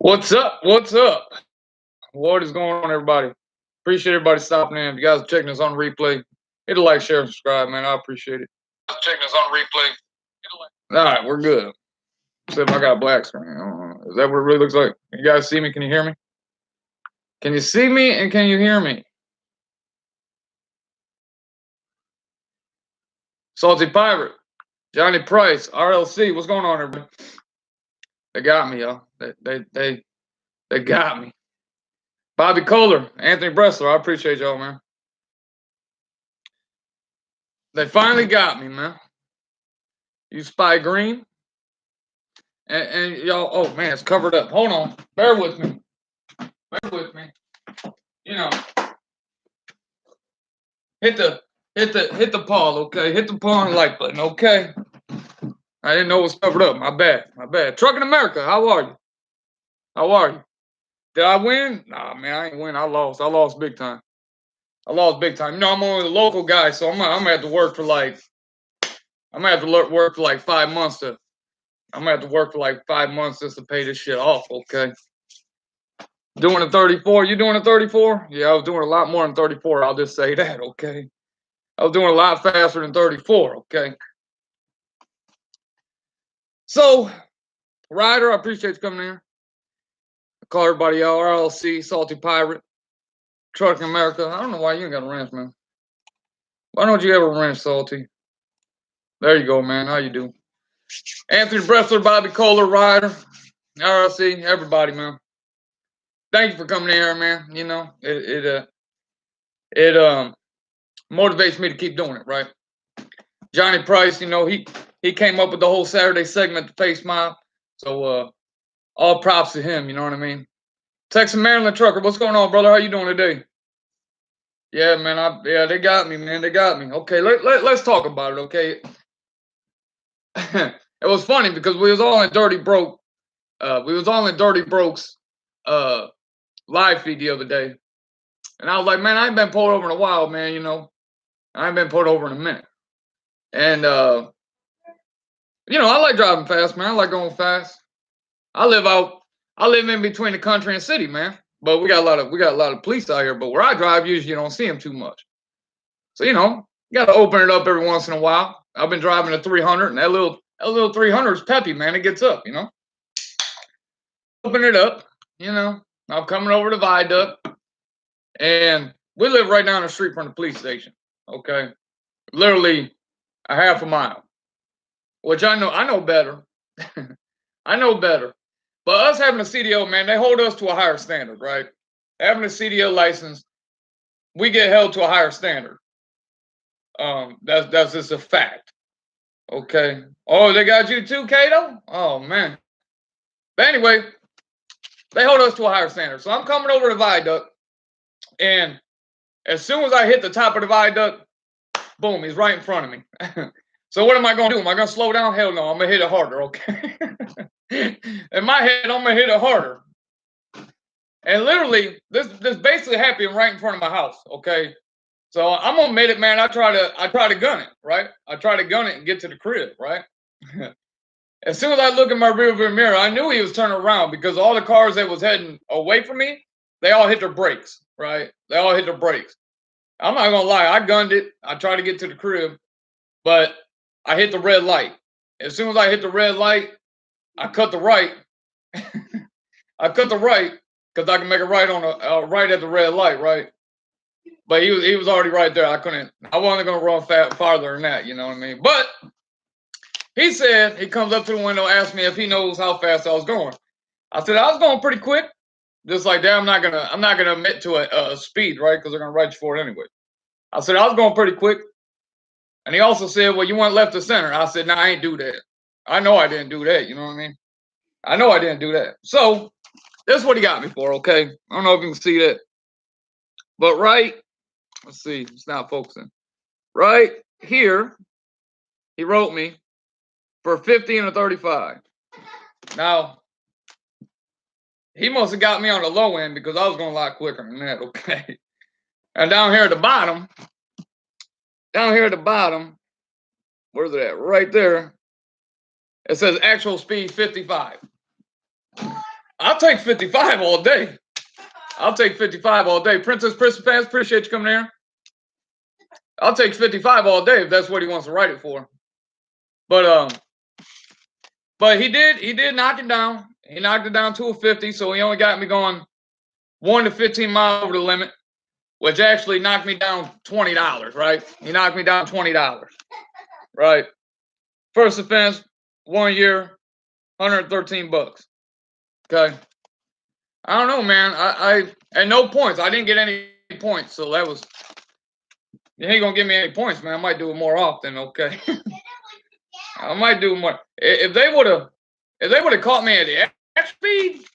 What's up? What's up? What is going on, everybody? Appreciate everybody stopping in. If you guys are checking us on replay, hit a like, share, and subscribe, man. I appreciate it. Checking us on replay. All right, we're good. Except I got a black screen. I don't know. Is that what it really looks like? You guys see me? Can you hear me? Can you see me and can you hear me? Salty Pirate, Johnny Price, RLC. What's going on, everybody? They got me, y'all. They got me. Bobby Kohler, Anthony Bressler. I appreciate y'all, man. They finally got me, man. You Spy Green. And y'all, oh man, it's covered up. Hold on. Bear with me. Bear with me. You know. Hit the paw, okay? Hit the paw and like button, okay? I didn't know it was covered up. My bad. My bad. Trucking America, how are you? How are you? Did I win? Nah, man, I ain't win. I lost. I lost big time. I lost big time. You know, I'm only a local guy, so I'm gonna have to work for like 5 months to. I'm gonna have to work for like 5 months just to pay this shit off, okay? Doing a 34. You doing a 34? Yeah, I was doing a lot more than 34. I'll just say that, okay? I was doing a lot faster than 34, okay? So, Ryder, I appreciate you coming in. I call everybody out. RLC, Salty Pirate, Trucking America. I don't know why you ain't got a wrench, man. Why don't you ever wrench, Salty? There you go, man. How you do? Anthony Bressler, Bobby Kohler, Ryder, RLC, everybody, man. Thank you for coming in here, man. You know, it motivates me to keep doing it, right? Johnny Price, you know, he came up with the whole Saturday segment, the Face Mob. So all props to him, you know what I mean? Texas Maryland Trucker, what's going on, brother? How you doing today? Yeah, man, they got me, man. They got me. Okay, let's talk about it, okay? It was funny because we was all in Dirty Broke's live feed the other day. And I was like, man, I ain't been pulled over in a while, man, you know. I ain't been pulled over in a minute. And you know, I like driving fast, man. I like going fast. I live in between the country and city, man. But we got a lot of police out here. But where I drive, usually you don't see them too much. So you know, you got to open it up every once in a while. I've been driving a 300, and that little 300 is peppy, man. It gets up, you know. Open it up, you know. I'm coming over the viaduct, and we live right down the street from the police station. Okay, literally a half a mile, which I know better. I know better. But us having a CDL, man, they hold us to a higher standard, right? Having a CDL license, we get held to a higher standard. That's just a fact. Okay. Oh, they got you too, Kato? Oh man. But anyway, they hold us to a higher standard. So I'm coming over the viaduct, and as soon as I hit the top of the viaduct, boom, he's right in front of me. So what am I gonna do? Am I gonna slow down? Hell no, I'm gonna hit it harder, okay? In my head, I'm gonna hit it harder. And literally, this basically happened right in front of my house. Okay, so I'm gonna admit it, man. I try to gun it, right? I try to gun it and get to the crib, right? As soon as I look in my rearview mirror, I knew he was turning around because all the cars that was heading away from me, they all hit their brakes, right? They all hit their brakes. I'm not gonna lie, I gunned it. I tried to get to the crib, but I hit the red light. As soon as I hit the red light, I cut the right. I cut the right because I can make a right on a right at the red light, right? But he was already right there. I wasn't gonna run farther than that, you know what I mean? But he said he comes up to the window, asks me if he knows how fast I was going. I said I was going pretty quick. Just like that, I'm not gonna admit to a speed, right? Because they're gonna write you for it anyway. I said I was going pretty quick. And he also said, well, you went left to center. I said, no, I ain't do that. I know I didn't do that. You know what I mean? I know I didn't do that. So this is what he got me for, okay? I don't know if you can see that. But let's see, it's not focusing. Right here, he wrote me for 50 and a 35. Now, he must have got me on the low end because I was going a lot quicker than that, okay? And down here at the bottom, where's it at? Right there. It says actual speed 55. I'll take 55 all day. I'll take 55 all day. Princess Fans, appreciate you coming here. I'll take 55 all day if that's what he wants to write it for. But he did knock it down. He knocked it down to a 50, so he only got me going 1 to 15 miles over the limit, which actually knocked me down $20, right? He knocked me down $20, right? First offense, 1 year, $113. Okay. I don't know, man. I and no points. I didn't get any points, so that was. You ain't gonna give me any points, man. I might do it more often. Okay. I might do more. If they would have caught me at the average speed,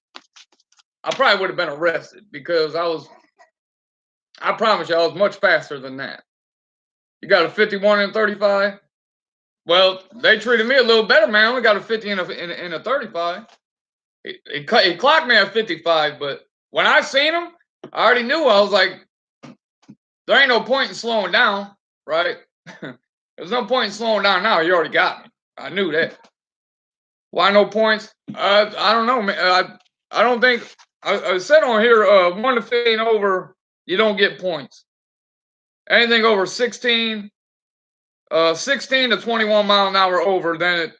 I probably would have been arrested because I promise you, I was much faster than that. You got a 51 and 35. Well, they treated me a little better, man. I only got a 50 and a 35. It clocked me at 55, but when I seen him, I already knew. I was like, there ain't no point in slowing down, right? There's no point in slowing down now. You already got me. I knew that. Why no points? I don't know, man. I don't think I said on here 1 to 15 over, you don't get points. Anything over 16 to 21 mile an hour over, then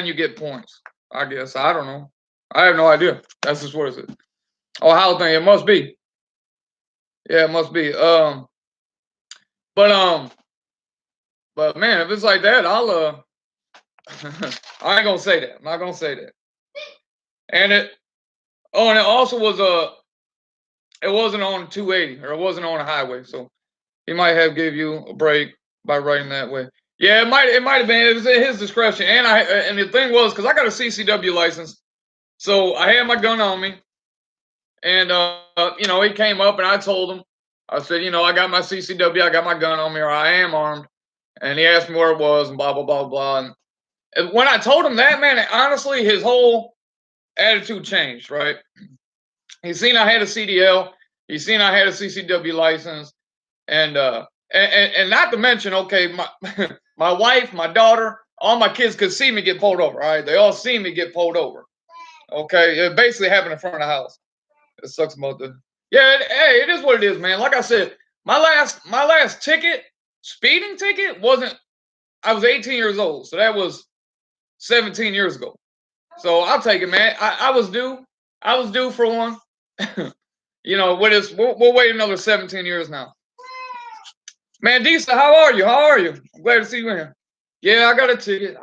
you get points. I guess. I don't know. I have no idea. That's just what it is. Oh, how thing. It must be. Yeah, it must be. But man, if it's like that, I'll I ain't gonna say that. I'm not gonna say that. And it also was it wasn't on 280 or it wasn't on a highway, so he might have give you a break by writing that way. Yeah, it might have been. It was at his discretion. And the thing was, because I got a CCW license, so I had my gun on me, and he came up and I told him, I said, I got my CCW, I got my gun on me, or I am armed, and he asked me where it was, and blah blah blah blah. And when I told him that, man, honestly, his whole attitude changed. Right? He seen I had a CDL, he seen I had a CCW license, and not to mention, okay, my my wife, my daughter, all my kids could see me get pulled over. All right, they all see me get pulled over. Okay, it basically happened in front of the house. It sucks about the. Yeah, hey, it is what it is, man. Like I said, my last ticket, speeding ticket, wasn't. I was 18 years old, so that was 17 years ago. So I'll take it, man. I was due. I was due for one. We'll wait another 17 years now. Man, Disa, how are you? How are you? I'm glad to see you in here. Yeah, I got a ticket.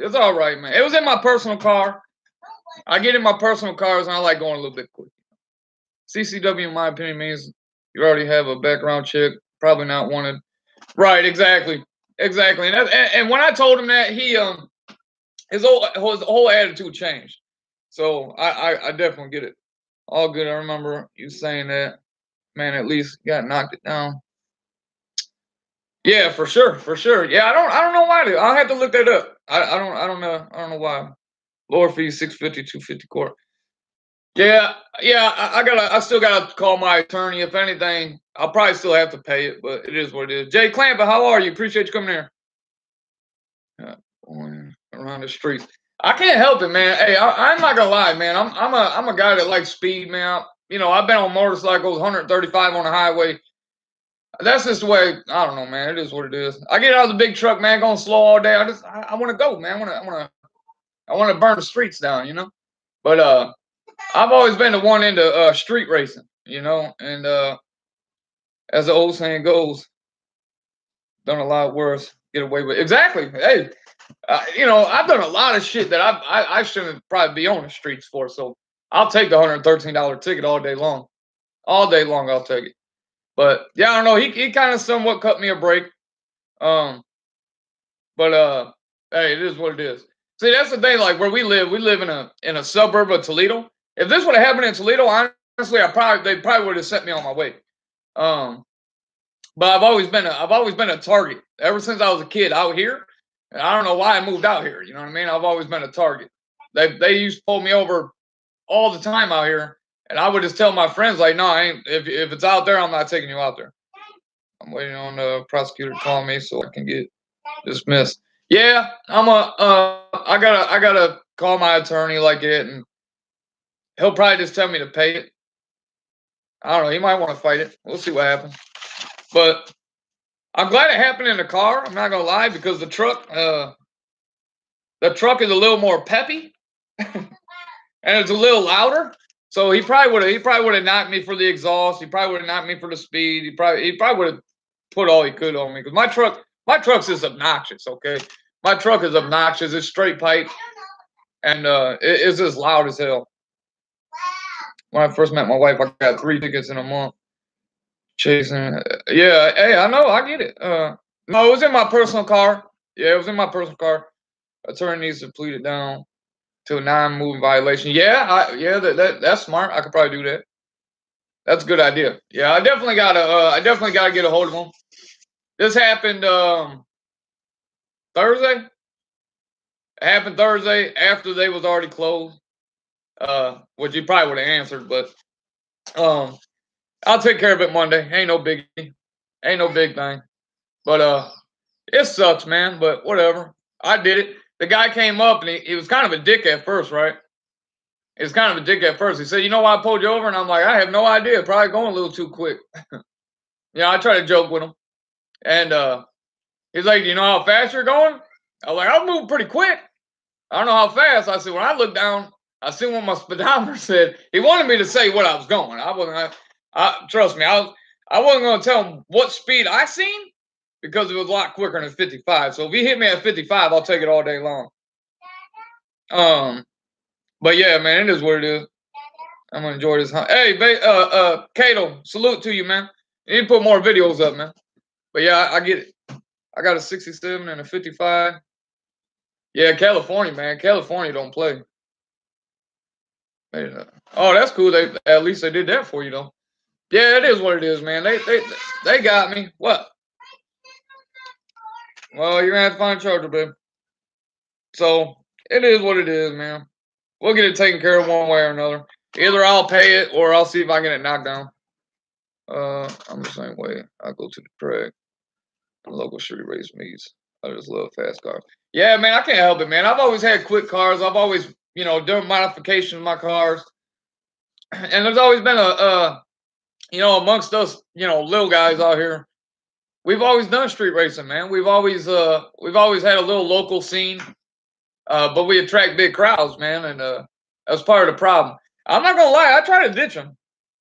It's all right, man. It was in my personal car. I get in my personal cars and I like going a little bit quick. CCW, in my opinion, means you already have a background check, probably not wanted. Right, exactly. And when I told him that, his whole attitude changed. So I definitely get it. All good. I remember you saying that. Man, at least got knocked it down. Yeah, for sure. Yeah, I don't know why. I'll have to look that up. I don't know why. Lower fee 650, 250 court. Yeah. I still gotta call my attorney. If anything, I'll probably still have to pay it, but it is what it is. Jay Clampa, how are you? Appreciate you coming here. Going around the streets. I can't help it, man. Hey, I'm not gonna lie, man. I'm a guy that likes speed, man. I've been on motorcycles, 135 on the highway. That's just the way. I don't know, man. It is what it is. I get out of the big truck, man, going slow all day. I want to go, man. I want to burn the streets down, But I've always been the one into street racing, and as the old saying goes, done a lot worse, get away with. Exactly. Hey, I've done a lot of shit that I shouldn't probably be on the streets for. So I'll take the $113 ticket all day long. All day long, I'll take it. But yeah, I don't know. He kind of somewhat cut me a break. But hey, it is what it is. See, that's the thing. Like where we live in a suburb of Toledo. If this would have happened in Toledo, honestly, they probably would have set me on my way. But I've always been a target ever since I was a kid out here. And I don't know why I moved out here. You know what I mean? I've always been a target. They used to pull me over all the time out here, and I would just tell my friends like, no, I ain't. If it's out there, I'm not taking you out there. I'm waiting on the prosecutor to call me so I can get dismissed. Yeah, I gotta call my attorney like it, and He'll probably just tell me to pay it. I don't know. He might want to fight it. We'll see what happens. But I'm glad it happened in the car. I'm not gonna lie because the truck is a little more peppy and it's a little louder. So he probably would have knocked me for the exhaust. He probably would have knocked me for the speed. He probably would have put all he could on me because my truck's just obnoxious. Okay, my truck is obnoxious. It's straight pipe and it's just loud as hell. When I first met my wife, I got 3 tickets in a month chasing. Yeah, hey, I know, I get it. No, it was in my personal car. Yeah, it was in my personal car. Attorney needs to plead it down to a non-moving violation. Yeah, that's smart. I could probably do that. That's a good idea. Yeah, I definitely gotta get a hold of him. This happened Thursday. It happened Thursday after they was already closed. Which you probably would have answered, but um, I'll take care of it Monday. Ain't no biggie. Ain't no big thing. But it sucks, man. But whatever. I did it. The guy came up and he was kind of a dick at first, right? He was kind of a dick at first. He said, "You know why I pulled you over?" And I'm like, "I have no idea. Probably going a little too quick." I try to joke with him, and he's like, "Do you know how fast you're going?" I was like, "I'm moving pretty quick. I don't know how fast." I said, "When I looked down, I see what my speedometer said." He wanted me to say what I was going. I wasn't. Trust me. I wasn't going to tell him what speed I seen because it was a lot quicker than 55. So if he hit me at 55, I'll take it all day long. Um, but yeah, man, it is what it is. I'm gonna enjoy this. Hey, Kato, salute to you, man. You need to put more videos up, man. But yeah, I get it. I got a 67 and a 55. Yeah, California, man. California don't play. Oh, that's cool. They at least they did that for you, though. Yeah, it is what it is, man. They got me. What? Well, you're gonna have to find a charger, babe. So it is what it is, man. We'll get it taken care of one way or another. Either I'll pay it or I'll see if I can get it knocked down. I'm the same way. I go to the track, the local street race meets. I just love fast cars. Yeah, man, I can't help it, man. I've always had quick cars. I've always, done modifications of my cars, and there's always been amongst us, little guys out here. We've always done street racing, man. We've always had a little local scene, but we attract big crowds, man, and that's part of the problem. I'm not gonna lie, I try to ditch them.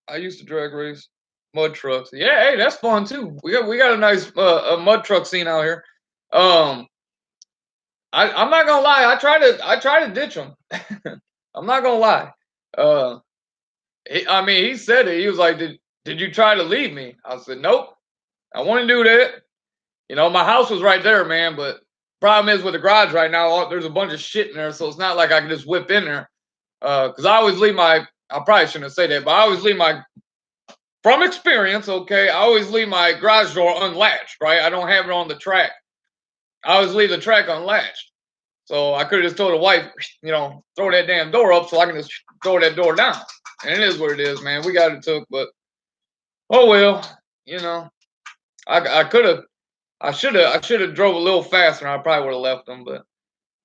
I used to drag race mud trucks. Yeah, hey, that's fun too. We got a nice a mud truck scene out here. Um, I'm not gonna lie. I try to ditch them. I'm not gonna lie. Uh, he said it. He was like, "Did you try to leave me?" I said, "Nope. I want to do that." My house was right there, man. But problem is with the garage right now, there's a bunch of shit in there, so it's not like I can just whip in there. Because I always leave my. I probably shouldn't say that, but I always leave my. From experience, okay, I always leave my garage door unlatched, right? I don't have it on the track. I always leave the track unlatched. So I could have just told the wife, throw that damn door up so I can just throw that door down. And it is what it is, man. We got it took, but oh well, you know. I could have I should have drove a little faster and I probably would have left them, but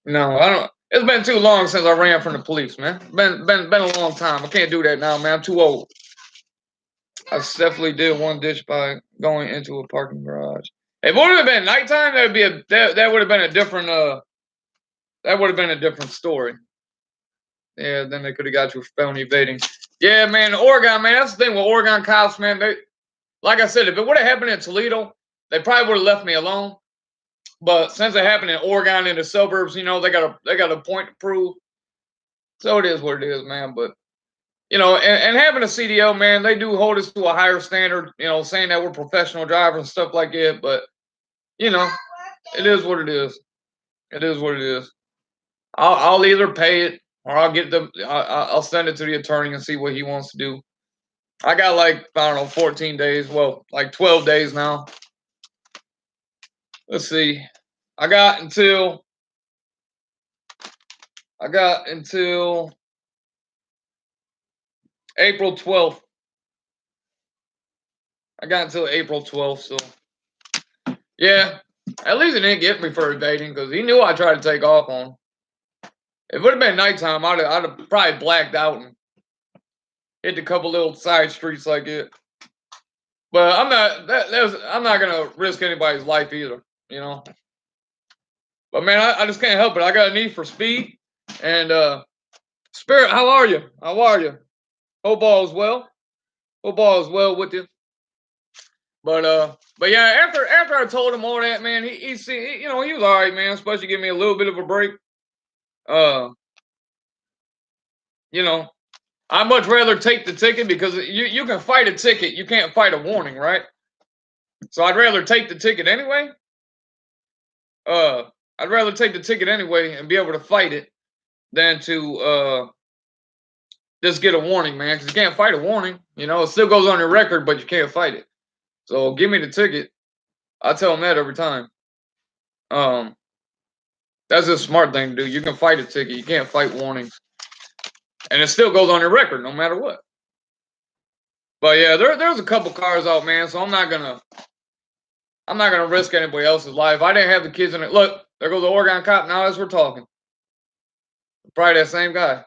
no, I don't. It's been too long since I ran from the police, man. Been a long time. I can't do that now, man. I'm too old. I definitely did one ditch by going into a parking garage. If it would have been nighttime, that would have been a different story. Yeah, then they could have got you for felony evading. Yeah, man, Oregon, man, that's the thing with Oregon cops, man. They, like I said, if it would have happened in Toledo, they probably would have left me alone. But since it happened in Oregon in the suburbs, they got a point to prove. So it is what it is, man. But and having a CDL, man, they do hold us to a higher standard. Saying that we're professional drivers and stuff like that. But you know, it is what it is. It is what it is. I'll either pay it or I'll send it to the attorney and see what he wants to do. I got like I don't know 14 days. Well, like 12 days now. Let's see. I got until April 12th. I got until April 12th. So yeah, at least it didn't get me for evading because he knew I tried to take off on him. If it would have been nighttime, I'd have probably blacked out and hit the couple little side streets like it. But I'm not gonna risk anybody's life either, you know. But man, I just can't help it. I got a need for speed. And Spirit, how are you? How are you? Hope all is well. Hope all is well with you. But yeah, after I told him all that, man, you know, he was all right, man. Supposed to give me a little bit of a break. Uh, you know, I'd much rather take the ticket because you can fight a ticket, you can't fight a warning, right? So I'd rather take the ticket anyway. Uh, I'd rather take the ticket anyway and be able to fight it than to just get a warning, man. Because you can't fight a warning. You know, it still goes on your record, but you can't fight it. So give me the ticket. I tell them that every time. That's a smart thing to do. You can fight a ticket. You can't fight warnings, and it still goes on your record no matter what. But yeah, there's a couple cars out, man. So I'm not gonna risk anybody else's life. I didn't have the kids in it. Look, there goes the Oregon cop now as we're talking. Probably that same guy.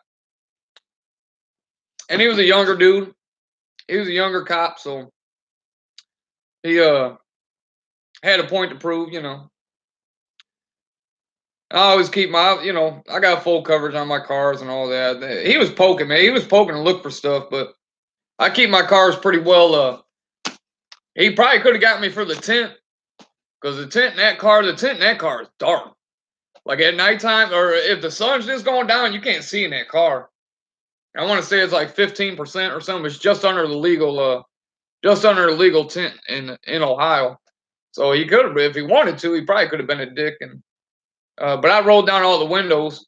And he was a younger dude. He was a younger cop, so he had a point to prove, you know. I always keep my, you know, I got full coverage on my cars and all that. He was poking, man. He was poking to look for stuff, but I keep my cars pretty well. He probably could have got me for the tint, because the tent in that car is dark. Like at nighttime, or if the sun's just going down, you can't see in that car. I want to say it's like 15% or something. It's just under the legal tint in Ohio. So he could have, if he wanted to, he probably could have been a dick. And but I rolled down all the windows.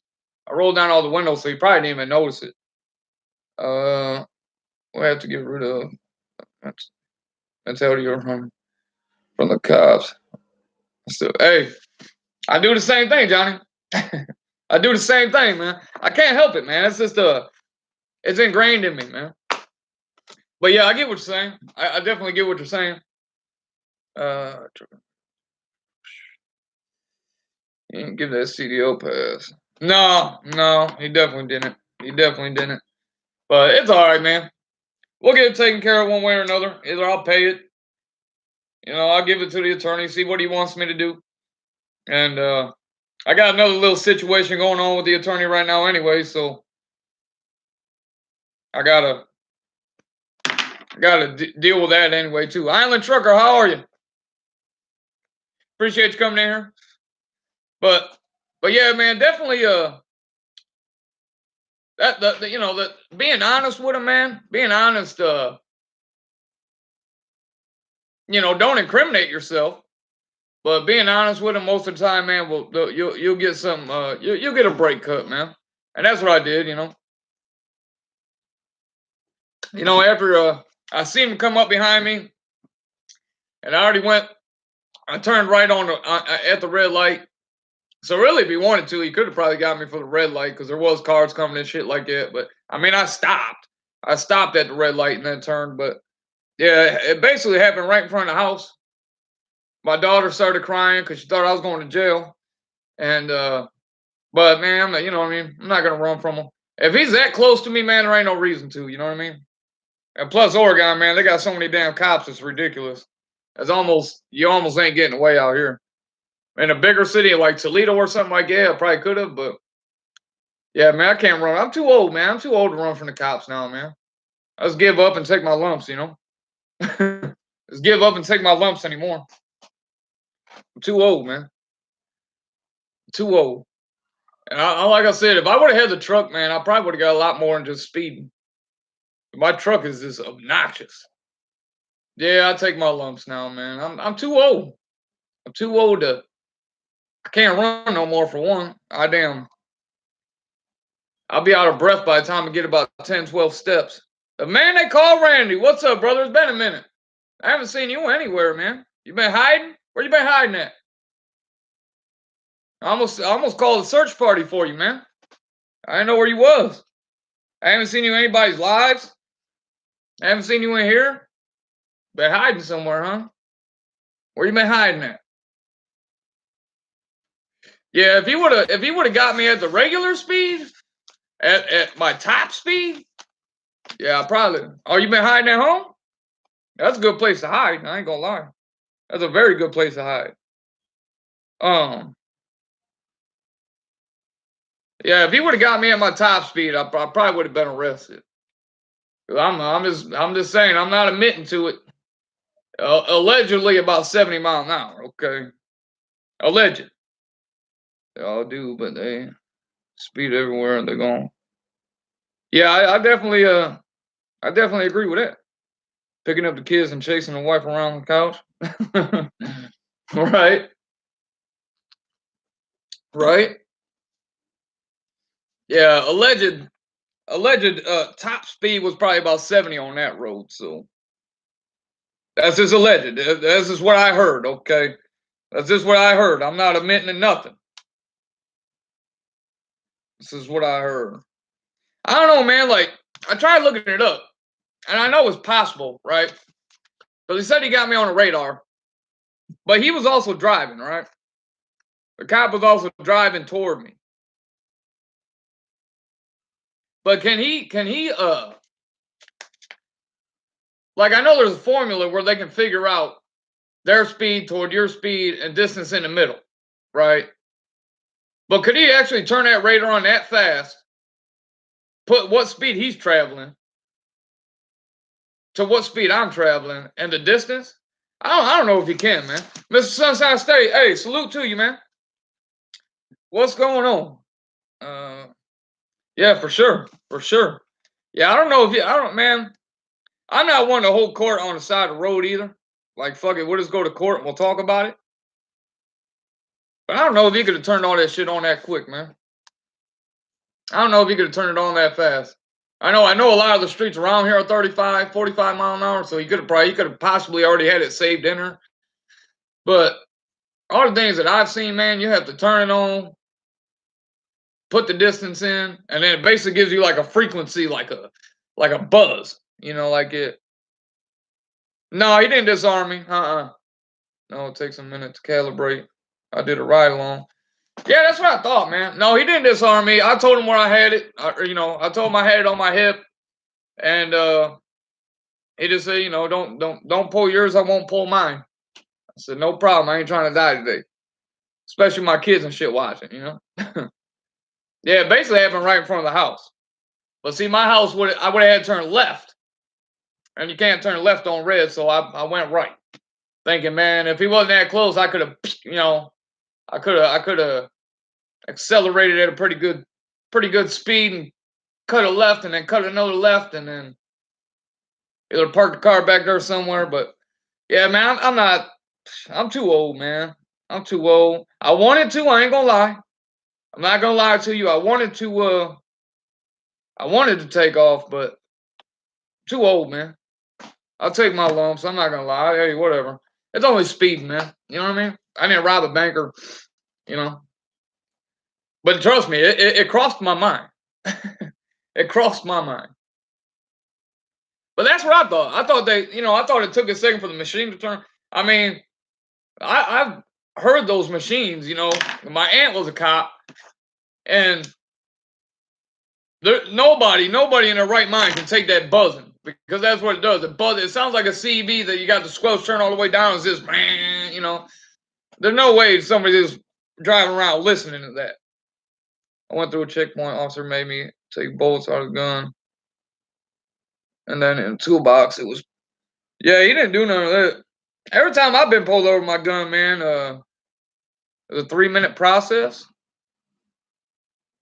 So he probably didn't even notice it. We have to get rid of. That's how you're from the cops. So hey, I do the same thing, Johnny. I do the same thing, man. I can't help it, man. It's just it's ingrained in me, man. But yeah, I get what you're saying. I definitely get what you're saying. He didn't give that CDO pass. No, he definitely didn't. But it's all right, man. We'll get it taken care of one way or another. Either I'll pay it, you know, I'll give it to the attorney, see what he wants me to do. And I got another little situation going on with the attorney right now anyway, so I gotta deal with that anyway too. Island Trucker, how are you? Appreciate you coming in here. But yeah, man, definitely that you know, that being honest with him, man, being honest, you know, don't incriminate yourself, but being honest with him most of the time, man, you'll get some you'll get a break cut, man. And that's what I did, you know. You know, after I seen him come up behind me, and I turned right on at the red light. So really, if he wanted to, he could have probably got me for the red light, because there was cars coming and shit like that. But I mean, I stopped at the red light and then turned. But yeah, it basically happened right in front of the house. My daughter started crying because she thought I was going to jail. And but man, you know what I mean? I'm not gonna run from him. If he's that close to me, man, there ain't no reason to. You know what I mean? And plus, Oregon, man, they got so many damn cops. It's ridiculous. You almost ain't getting away out here. In a bigger city like Toledo or something like that, I probably could have, but yeah, man, I can't run. I'm too old, man. I'm too old to run from the cops now, man. I just give up and take my lumps, you know. Just give up and take my lumps anymore. I'm too old, man. Too old. And like I said, if I would have had the truck, man, I probably would have got a lot more than just speeding. My truck is just obnoxious. Yeah, I take my lumps now, man. I'm too old. I'm too old to. I can't run no more for one. I'll be out of breath by the time I get about 10, 12 steps. The man they call Randy. What's up, brother? It's been a minute. I haven't seen you anywhere, man. You been hiding? Where you been hiding at? I almost called a search party for you, man. I didn't know where you was. I haven't seen you in anybody's lives. I haven't seen you in here. Been hiding somewhere, huh? Where you been hiding at? Yeah, if he would have got me at the regular speed, at my top speed, Yeah, probably. Oh, you been hiding at home? That's a good place to hide. I ain't gonna lie. That's a very good place to hide. Um, yeah, if he would have got me at my top speed, I probably would have been arrested. I'm just saying, I'm not admitting to it. Allegedly about 70 miles an hour. Okay, alleged. They all do, but they speed everywhere and they're going. Yeah, I definitely agree with that. Picking up the kids and chasing the wife around the couch. Right, right. Yeah, alleged top speed was probably about 70 on that road. So that's just alleged. That's just what I heard. Okay, that's just what I heard. I'm not admitting to nothing. This is what I heard. I don't know, man. Like I tried looking it up, and I know it's possible, right? But he said he got me on the radar, but he was also driving, right? The cop was also driving toward me. But can he like I know there's a formula where they can figure out their speed toward your speed and distance in the middle, right? But could he actually turn that radar on that fast, put what speed he's traveling to what speed I'm traveling and the distance? I don't know if he can, man. Mr. Sunshine State, hey, salute to you, man. What's going on? Uh yeah, for sure. For sure. Yeah, I don't know if you I don't man. I'm not one to hold court on the side of the road either. Like fuck it, we'll just go to court and we'll talk about it. But I don't know if he could have turned all that shit on that quick, man. I don't know if he could have turned it on that fast. I know a lot of the streets around here are 35, 45 mile an hour, so he could have possibly already had it saved in her. But all the things that I've seen, man, you have to turn it on, put the distance in, and then it basically gives you like a frequency, like a buzz. You know, like it. No, he didn't disarm me. No, it takes a minute to calibrate. I did a ride along. Yeah, that's what I thought, man. No, he didn't disarm me. I told him where I had it. I told him I had it on my hip, and he just said, don't pull yours. I won't pull mine. I said, no problem. I ain't trying to die today, especially my kids and shit watching. Yeah, basically happened right in front of the house. But see, my house I would have had to turn left, and you can't turn left on red, so I went right, thinking, man, if he wasn't that close, I could have, I could have accelerated at a pretty good speed and cut a left and then cut another left and then either park the car back there somewhere. But yeah, man, I'm too old, man. I'm too old. I wanted to, I ain't gonna lie. I'm not gonna lie to you. I wanted to take off, but too old, man. I'll take my lumps. I'm not gonna lie. Hey, whatever. It's only speeding, man. You know what I mean? I didn't rob a banker, you know. But trust me, it crossed my mind. It crossed my mind. But that's what I thought. I thought it took a second for the machine to turn. I mean, I've heard those machines. My aunt was a cop, and nobody in their right mind can take that buzzing because that's what it does. It sounds like a CB that you got the squelch turned all the way down. It's just, There's no way somebody's just driving around listening to that. I went through a checkpoint. Officer made me take bullets out of the gun, and then in the toolbox it was. Yeah, he didn't do none of that. Every time I've been pulled over my gun, man, it's a 3-minute process.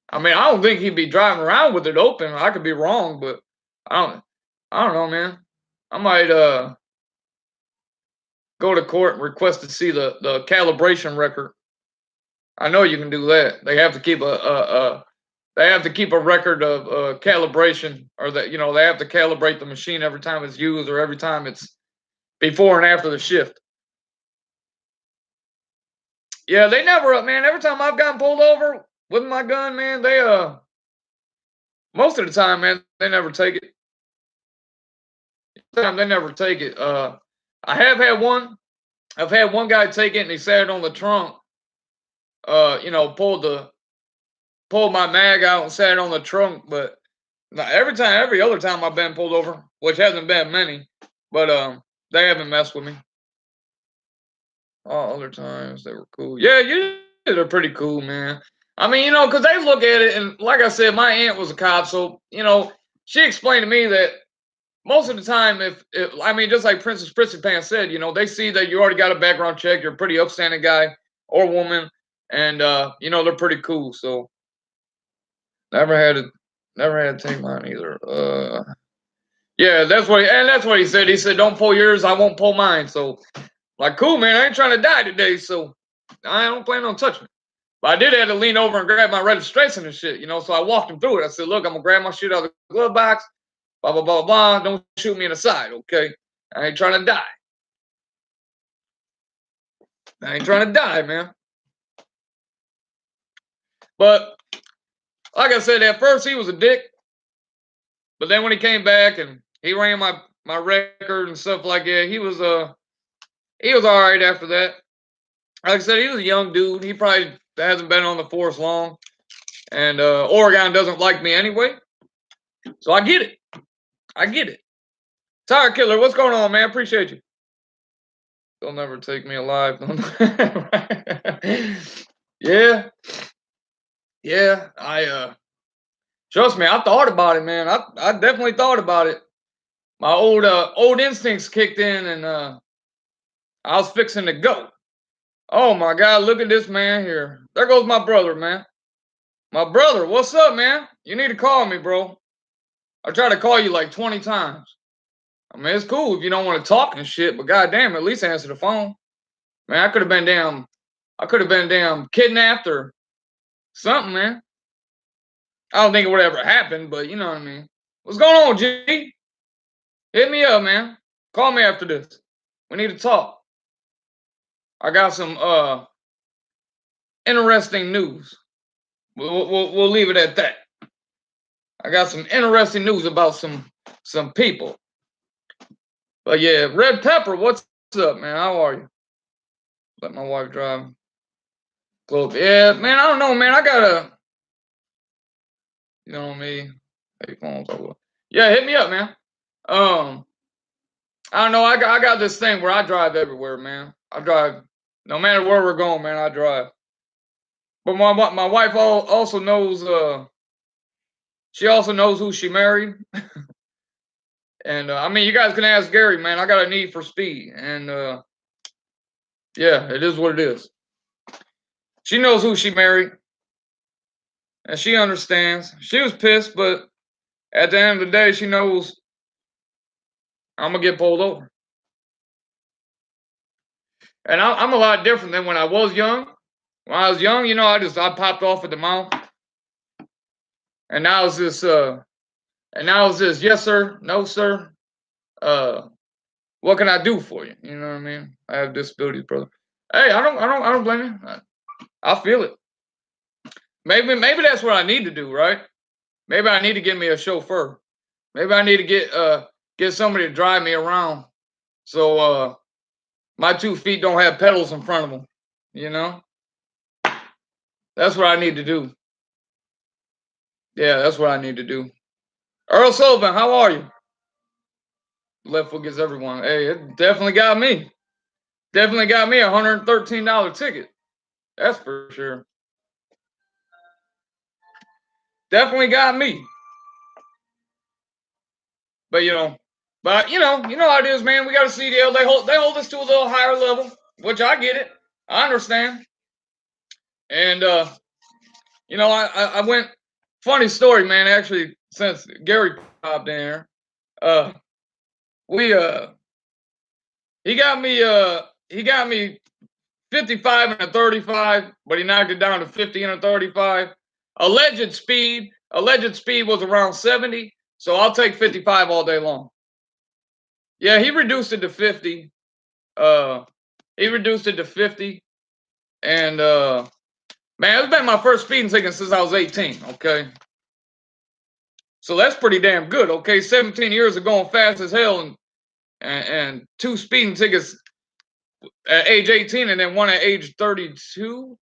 I mean, I don't think he'd be driving around with it open. I could be wrong, but I don't know, man. I might go to court and request to see the calibration record. I know you can do that. They have to keep a record of calibration, or that they have to calibrate the machine every time it's used or every time it's before and after the shift. Yeah, they never, man. Every time I've gotten pulled over with my gun, man, they most of the time, man, they never take it. They never take it. I have had one. I've had one guy take it and he sat it on the trunk. Pulled my mag out and sat it on the trunk, but Every other time I've been pulled over, which hasn't been many, but they haven't messed with me. All other times they were cool. Yeah, usually they're pretty cool, man. I mean, because they look at it, and like I said, my aunt was a cop, so she explained to me that most of the time, if I mean, just like Princess Prissy Pants said, they see that you already got a background check, you're a pretty upstanding guy or woman, and they're pretty cool. So never had to, never had to take mine either. Yeah, that's what he said. He said, "Don't pull yours, I won't pull mine." So, like, cool, man. I ain't trying to die today, so I don't plan on touching it. But I did have to lean over and grab my registration and shit, So I walked him through it. I said, "Look, I'm gonna grab my shit out of the glove box. Blah blah blah blah. Don't shoot me in the side, okay? I ain't trying to die. I ain't trying to die, man." But like I said, at first he was a dick, but then when he came back and he ran my record and stuff like that, he was all right after that. Like I said, he was a young dude. He probably hasn't been on the force long, and Oregon doesn't like me anyway. So I get it. I get it. Tire Killer, what's going on, man? Appreciate you. They'll never take me alive. Yeah. Yeah. Trust me, I thought about it, man. I definitely thought about it. My old instincts kicked in, and I was fixing to go. Oh my God, look at this man here. There goes my brother, man. My brother, what's up, man? You need to call me, bro. I tried to call you like 20 times. I mean, it's cool if you don't want to talk and shit, but goddamn, at least answer the phone. Man, I could have been damn kidnapped or something, man. I don't think it would ever happen, but you know what I mean. What's going on, G? Hit me up, man. Call me after this. We need to talk. I got some interesting news. We'll leave it at that. I got some interesting news about some people. But yeah, Red Pepper, what's up, man? How are you? Let my wife drive. Globe. Yeah, man, I don't know, man. I gotta, me. Hey, phones over. Yeah, hit me up, man. I don't know. I got this thing where I drive everywhere, man. I drive no matter where we're going, man. I drive. But my wife also knows. She also knows who she married. And I mean, you guys can ask Gary, man. I got a need for speed, and yeah, it is what it is. She knows who she married, and she understands. She was pissed, but at the end of the day, she knows I'm gonna get pulled over. And I'm a lot different than when I was young. When I was young, I popped off at the mouth, and now it's this, yes sir, no sir. What can I do for you? You know what I mean? I have disabilities, brother. Hey, I don't blame you. I feel it. Maybe that's what I need to do, right? Maybe I need to get me a chauffeur. Maybe I need to get somebody to drive me around, so my 2 feet don't have pedals in front of them. You know, that's what I need to do. Yeah, that's what I need to do. Earl Sullivan, how are you? Left foot gets everyone. Hey, it definitely got me. Definitely got me a $113 ticket. That's for sure. Definitely got me. But how it is, man. We got a CDL. They hold us to a little higher level, which I get it. I understand. And I went. Funny story, man. Actually, since Gary popped in here, we he got me 55 and a 35, but he knocked it down to 50 and a 35. Alleged speed was around 70, so I'll take 55 all day long. Yeah, he reduced it to 50. He reduced it to 50, and man, it's been my first speeding ticket since I was 18. Okay, so that's pretty damn good. Okay, 17 years of going fast as hell, and 2 speeding tickets at age 18, and then one at age 32.